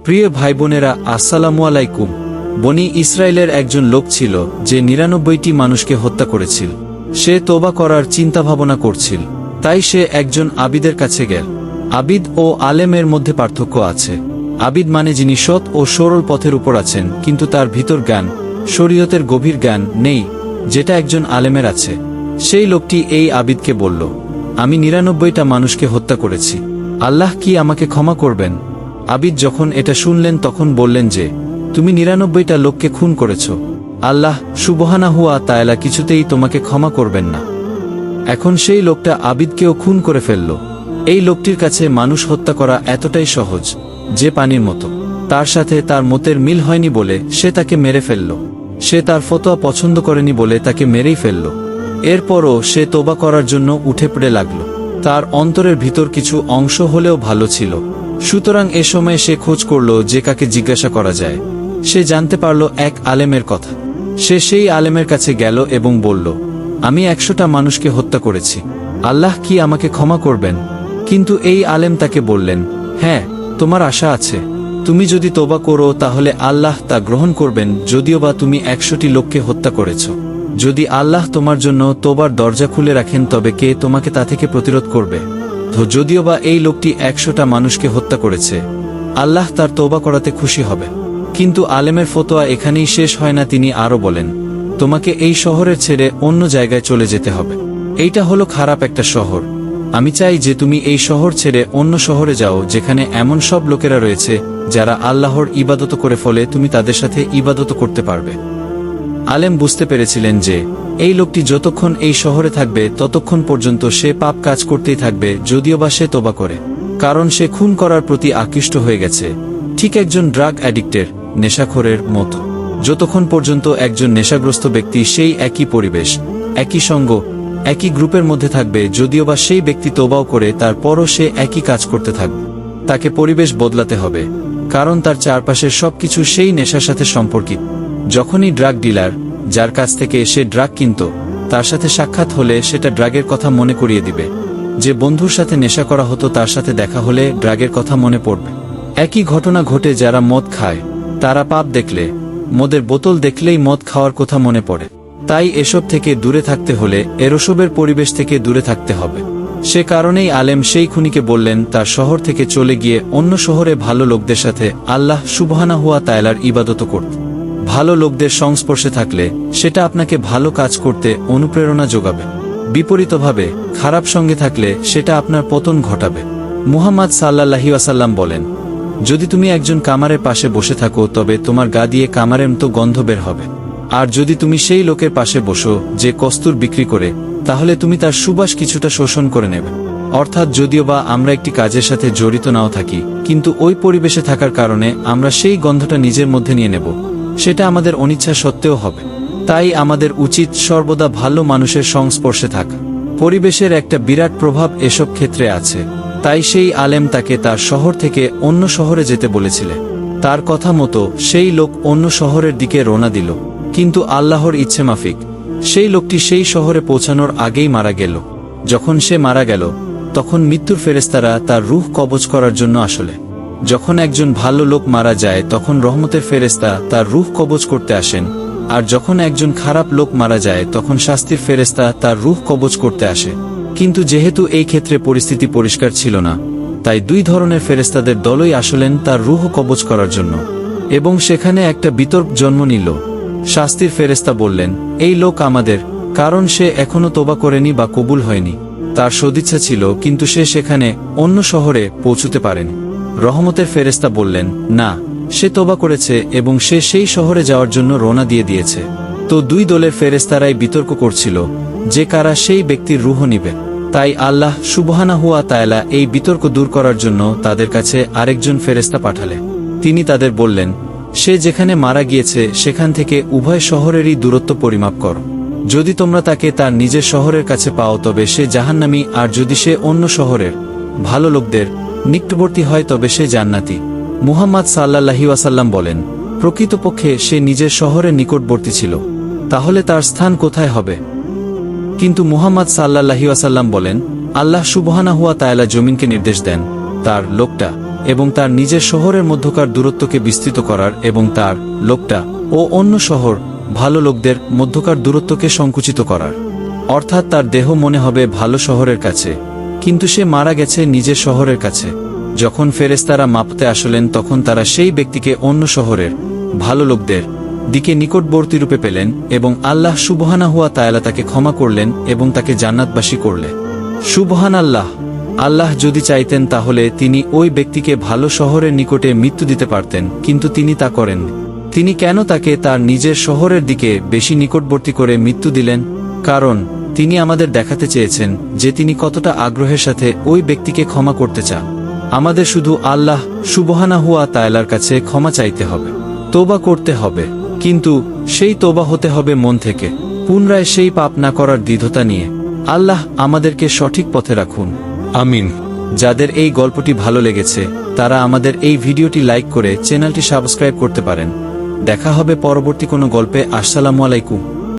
প্রিয় ভাই বোনেরা, আসসালামু আলাইকুম। বনি ইসরায়েলের একজন লোক ছিল যে ৯৯টি মানুষকে হত্যা করেছিল। সে তোবা করার চিন্তাভাবনা করছিল, তাই সে একজন আবিদের কাছে গেল। আবিদ ও আলেমের মধ্যে পার্থক্য আছে। আবিদ মানে যিনি সৎ ও সরল পথের উপর আছেন, কিন্তু তার ভিতর জ্ঞান, শরীয়তের গভীর জ্ঞান নেই, যেটা একজন আলেমের আছে। সেই লোকটি এই আবিদকে বলল, আমি ৯৯টা মানুষকে হত্যা করেছি, আল্লাহ কি আমাকে ক্ষমা করবেন? আবিদ যখন এটা শুনলেন তখন বললেন যে, তুমি ৯৯টা লোককে খুন করেছ, আল্লাহ সুবহানাহু ওয়া তাআলা কিছুতেই তোমাকে ক্ষমা করবেন না। এখন সেই লোকটা আবিদকেও খুন করে ফেলল। এই লোকটির কাছে মানুষ হত্যা করা এতটাই সহজ যে পানির মতো। তার সাথে তার মতের মিল হয়নি বলে সে তাকে মেরে ফেলল। সে তার ফতোয়া পছন্দ করেনি বলে তাকে মেরেই ফেলল। এরপরও সে তোবা করার জন্য উঠে পড়ে লাগল। তার অন্তরের ভিতর কিছু অংশ হলেও ভালো ছিল। সুতরাং এ সময় সে খোঁজ করল যে কাকে জিজ্ঞাসা করা যায়। সে জানতে পারল এক আলেমের কথা। সে সেই আলেমের কাছে গেল এবং বলল, আমি ১০০টা মানুষকে হত্যা করেছি, আল্লাহ কি আমাকে ক্ষমা করবেন? কিন্তু এই আলেম তাকে বললেন, হ্যাঁ, তোমার আশা আছে। তুমি যদি তোবা করো তাহলে আল্লাহ তা গ্রহণ করবেন, যদিও বা তুমি ১০০টি লোককে হত্যা করেছ। যদি আল্লাহ তোমার জন্য তোবার দরজা খুলে রাখেন তবে কে তোমাকে তা থেকে প্রতিরোধ করবে? যদিও বা এই লোকটি ১০০টা মানুষকে হত্যা করেছে, আল্লাহ তার তোবা করাতে খুশি হবে। কিন্তু আলেমের ফতোয়া এখানেই শেষ হয় না। তিনি আরও বলেন, তোমাকে এই শহরের ছেড়ে অন্য জায়গায় চলে যেতে হবে। এইটা হলো খারাপ একটা শহর। আমি চাই যে তুমি এই শহর ছেড়ে অন্য শহরে যাও, যেখানে এমন সব লোকেরা রয়েছে যারা আল্লাহর ইবাদত করে, ফলে তুমি তাদের সাথে ইবাদত করতে পারবে। আলেম বুঝতে পেরেছিলেন যে এই লোকটি যতক্ষণ এই শহরে থাকবে ততক্ষণ পর্যন্ত সে পাপ কাজ করতেই থাকবে, যদিও বা সে তোবা করে, কারণ সে খুন করার প্রতি আকৃষ্ট হয়ে গেছে, ঠিক একজন ড্রাগ অ্যাডিক্টের, নেশাখোরের মতো। যতক্ষণ পর্যন্ত একজন নেশাগ্রস্ত ব্যক্তি সেই একই পরিবেশ, একই সঙ্গ, একই গ্রুপের মধ্যে থাকবে, যদিও বা সেই ব্যক্তি তোবাও করে, তারপরও সে একই কাজ করতে থাকবে। তাকে পরিবেশ বদলাতে হবে, কারণ তার চারপাশের সবকিছু সেই নেশার সাথে সম্পর্কিত। যখনই ড্রাগ ডিলার, যার কাছ থেকে সে ড্রাগ কিনত, তার সাথে সাক্ষাৎ হলে সেটা ড্রাগের কথা মনে করিয়ে দিবে। যে বন্ধুর সাথে নেশা করা হতো তার সাথে দেখা হলে ড্রাগের কথা মনে পড়বে। একই ঘটনা ঘটে যারা মদ খায়, তারা পাপ দেখলে, মদের বোতল দেখলেই মদ খাওয়ার কথা মনে পড়ে। তাই এসব থেকে দূরে থাকতে হলে এরসবের পরিবেশ থেকে দূরে থাকতে হবে। সে কারণেই আলেম সেই খুনিকে বললেন তার শহর থেকে চলে গিয়ে অন্য শহরে ভালো লোকদের সাথে আল্লাহ সুবহানাহু ওয়া তাআলার ইবাদত করতে। ভালো লোকদের সংস্পর্শে থাকলে সেটা আপনাকে ভালো কাজ করতে অনুপ্রেরণা যোগাবে। বিপরীতভাবে খারাপ সঙ্গে থাকলে সেটা আপনার পতন ঘটাবে। মুহাম্মদ সাল্লাল্লাহু আলাইহি ওয়াসাল্লাম বলেন, যদি তুমি একজন কামারের পাশে বসে থাকো তবে তোমার গা দিয়ে কামারের মতো গন্ধ বের হবে। আর যদি তুমি সেই লোকের পাশে বসো যে কস্তুর বিক্রি করে, তাহলে তুমি তার সুবাস কিছুটা শোষণ করে নেবে। অর্থাৎ যদিও বা আমরা একটি কাজের সাথে জড়িত নাও থাকি, কিন্তু ওই পরিবেশে থাকার কারণে আমরা সেই গন্ধটা নিজের মধ্যে নিয়ে নেব। সেটা আমাদের অনিচ্ছা সত্ত্বেও হবে। তাই আমাদের উচিত সর্বদা ভালো মানুষের সংস্পর্শে থাকা। পরিবেশের একটা বিরাট প্রভাব এসব ক্ষেত্রে আছে। তাই সেই আলেম তাকে তার শহর থেকে অন্য শহরে যেতে বলেছিলেন। তার কথা মতো সেই লোক অন্য শহরের দিকে রওনা দিল, কিন্তু আল্লাহর ইচ্ছে মাফিক সেই লোকটি সেই শহরে পৌঁছানোর আগেই মারা গেল। যখন সে মারা গেল তখন মৃত্যুর ফেরেশতারা তার রূহ কবজ করার জন্য আসলে। যখন একজন ভালো লোক মারা যায় তখন রহমতের ফেরেশতা তার রূহ কবজ করতে আসেন, আর যখন একজন খারাপ লোক মারা যায় তখন শাস্তির ফেরেশতা তার রূহ কবজ করতে আসে। কিন্তু যেহেতু এই ক্ষেত্রে পরিস্থিতি পরিষ্কার ছিল না, তাই দুই ধরনের ফেরেশতাদের দলই আসলেন তার রূহ কবজ করার জন্য, এবং সেখানে একটা বিতর্ক জন্ম নিল। শাস্তির ফেরেশতা বললেন, এই লোক আমাদের, কারণ সে এখনো তোবা করেনি বা কবুল হয়নি। তার সদিচ্ছা ছিল, কিন্তু সে সেখানে অন্য শহরে পৌঁছতে পারেনি। রহমতের ফেরেশতা বললেন, না, সে তোবা করেছে এবং সে সেই শহরে যাওয়ার জন্য রওনা দিয়ে দিয়েছে। তো দুই দলের ফেরেশতারাই বিতর্ক করছিল যে কারা সেই ব্যক্তির রূহ নিবে। তাই আল্লাহ সুবহানাহু ওয়া তাআলা এই বিতর্ক দূর করার জন্য তাদের কাছে আরেকজন ফেরেশতা পাঠালেন। তিনি তাদের বললেন, সে যেখানে মারা গিয়েছে সেখান থেকে উভয় শহরেরই দূরত্ব পরিমাপ করো। যদি তোমরা তাকে তার নিজের শহরের কাছে পাও তবে সে জাহান্নামী, আর যদি সে অন্য শহরের ভালো লোকদের নিকটবর্তী হয় তবে সে জান্নাতি। মুহাম্মদ সাল্লাল্লাহু আলাইহি ওয়াসাল্লাম বলেন, প্রকৃতপক্ষে সে নিজের শহরের নিকটবর্তী ছিল, তাহলে তার স্থান কোথায় হবে? কিন্তু মুহাম্মদ সাল্লাল্লাহু আলাইহি ওয়াসাল্লাম বলেন, আল্লাহ সুবহানাহু ওয়া তাআলা জমিনকে নির্দেশ দেন, তার লোকটা এবং তার নিজের শহরের মধ্যকার দূরত্বকে বিস্তৃত করার এবং তার লোকটা ও অন্য শহর ভালো লোকদের মধ্যকার দূরত্বকে সংকুচিত করার। অর্থাৎ তার দেহ মনে হবে ভালো শহরের কাছে, কিন্তু সে মারা গেছে নিজের শহরের কাছে। যখন ফেরেশতারা মাপতে আসলেন তখন তারা সেই ব্যক্তিকে অন্য শহরের ভালো লোকদের দিকে নিকটবর্তী রূপে পেলেন এবং আল্লাহ সুবহানাহু ওয়া তাআলা তাকে ক্ষমা করলেন এবং তাকে জান্নাতবাসী করলেন। সুবহানাল্লাহ। আল্লাহ যদি চাইতেন তাহলে তিনি ওই ব্যক্তিকে ভালো শহরের নিকটে মৃত্যু দিতে পারতেন, কিন্তু তিনি তা করেননি। তিনি কেন তাকে তার নিজের শহরের দিকে বেশি নিকটবর্তী করে মৃত্যু দিলেন? কারণ তিনি আমাদের দেখাতে চেয়েছেন যে তিনি কতটা আগ্রহের সাথে ওই ব্যক্তিকে ক্ষমা করতে চান। আমাদের শুধু আল্লাহ সুবহানাহু ওয়া তাআলার কাছে ক্ষমা চাইতে হবে, তোবা করতে হবে, কিন্তু সেই তোবা হতে হবে মন থেকে, পুনরায় সেই পাপ না করার দৃঢ়তা নিয়ে। আল্লাহ আমাদেরকে সঠিক পথে রাখুন, আমিন। যাদের এই গল্পটি ভালো লেগেছে তারা আমাদের এই ভিডিওটি লাইক করে চ্যানেলটি সাবস্ক্রাইব করতে পারেন। দেখা হবে পরবর্তী কোনো গল্পে। আসসালামু আলাইকুম।